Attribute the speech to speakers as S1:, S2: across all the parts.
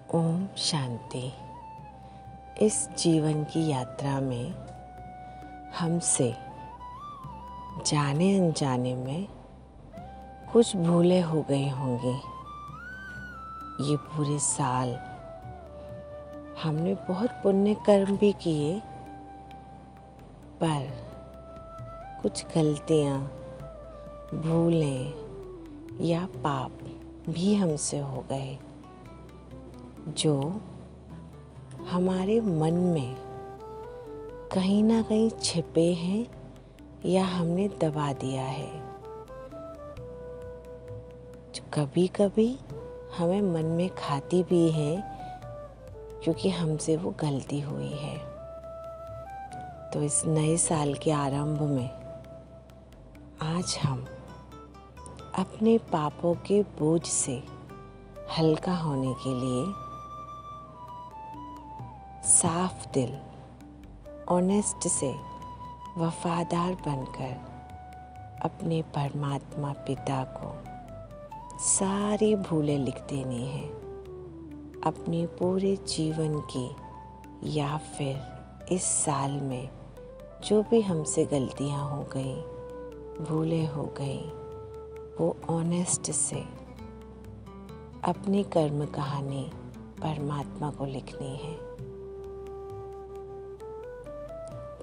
S1: ओम शांति। इस जीवन की यात्रा में हमसे जाने अनजाने में कुछ भूलें हो गई होंगी। ये पूरे साल हमने बहुत पुण्य कर्म भी किए, पर कुछ गलतियाँ, भूलें या पाप भी हमसे हो गए, जो हमारे मन में कहीं ना कहीं छिपे हैं या हमने दबा दिया है। जो कभी कभी हमें मन में खाती भी है, क्योंकि हमसे वो गलती हुई है। तो इस नए साल के आरंभ में आज हम अपने पापों के बोझ से हल्का होने के लिए साफ दिल, ऑनेस्ट से वफादार बनकर अपने परमात्मा पिता को सारी भूलें लिख देनी है। अपने पूरे जीवन की या फिर इस साल में जो भी हमसे गलतियां हो गई, भूलें हो गई, वो ऑनेस्ट से अपनी कर्म कहानी परमात्मा को लिखनी है।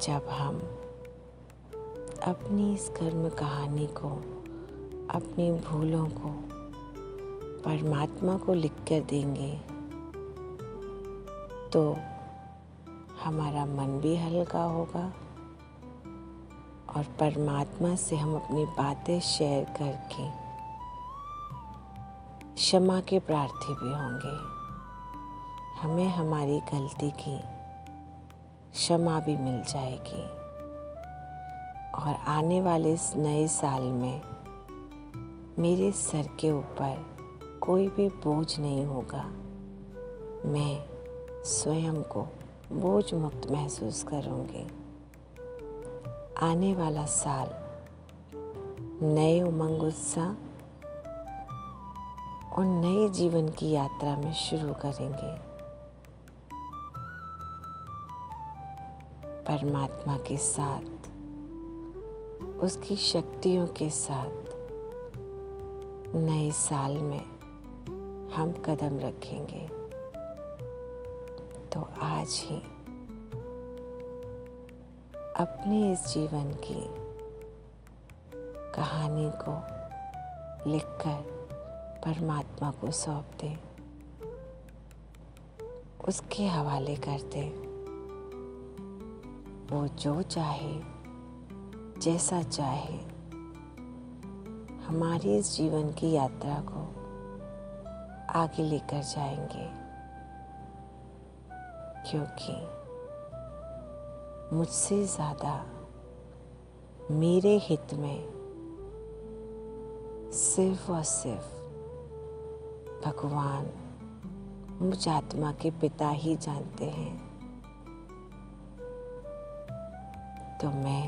S1: जब हम अपनी इस कर्म कहानी को, अपनी भूलों को परमात्मा को लिख कर देंगे, तो हमारा मन भी हल्का होगा और परमात्मा से हम अपनी बातें शेयर करके क्षमा के प्रार्थी भी होंगे। हमें हमारी गलती की क्षमा भी मिल जाएगी और आने वाले इस नए साल में मेरे सर के ऊपर कोई भी बोझ नहीं होगा। मैं स्वयं को बोझ मुक्त महसूस करूंगी। आने वाला साल नए उमंग, उत्साह और नए जीवन की यात्रा में शुरू करेंगे। परमात्मा के साथ, उसकी शक्तियों के साथ नए साल में हम कदम रखेंगे। तो आज ही अपने इस जीवन की कहानी को लिखकर परमात्मा को सौंप दें, उसके हवाले कर दें। वो जो चाहे, जैसा चाहे, हमारी इस जीवन की यात्रा को आगे लेकर जाएंगे, क्योंकि मुझसे ज़्यादा मेरे हित में सिर्फ और सिर्फ भगवान, मुझ आत्मा के पिता ही जानते हैं। तो मैं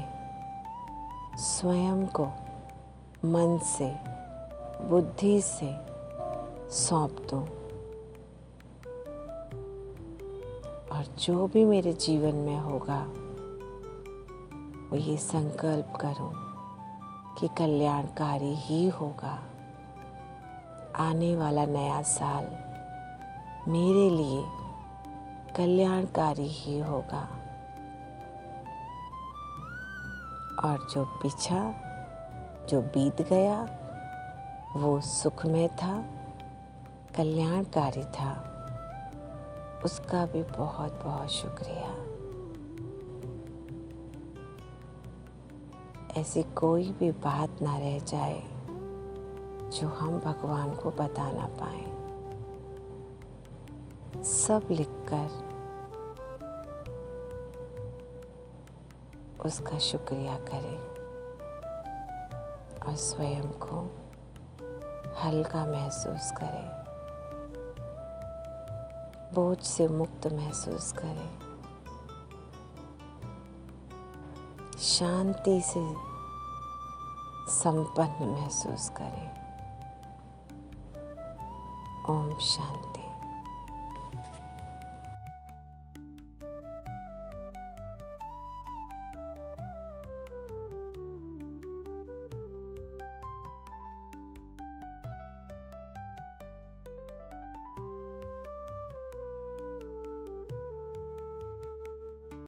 S1: स्वयं को मन से, बुद्धि से सौंप दूं और जो भी मेरे जीवन में होगा, वो ये संकल्प करूं कि कल्याणकारी ही होगा। आने वाला नया साल मेरे लिए कल्याणकारी ही होगा और जो पीछा, जो बीत गया, वो सुखमय था, कल्याणकारी था। उसका भी बहुत बहुत शुक्रिया। ऐसी कोई भी बात ना रह जाए जो हम भगवान को बता ना पाए। सब लिखकर उसका शुक्रिया करें और स्वयं को हल्का महसूस करें, बोझ से मुक्त महसूस करें, शांति से संपन्न महसूस करें। ओम शांति।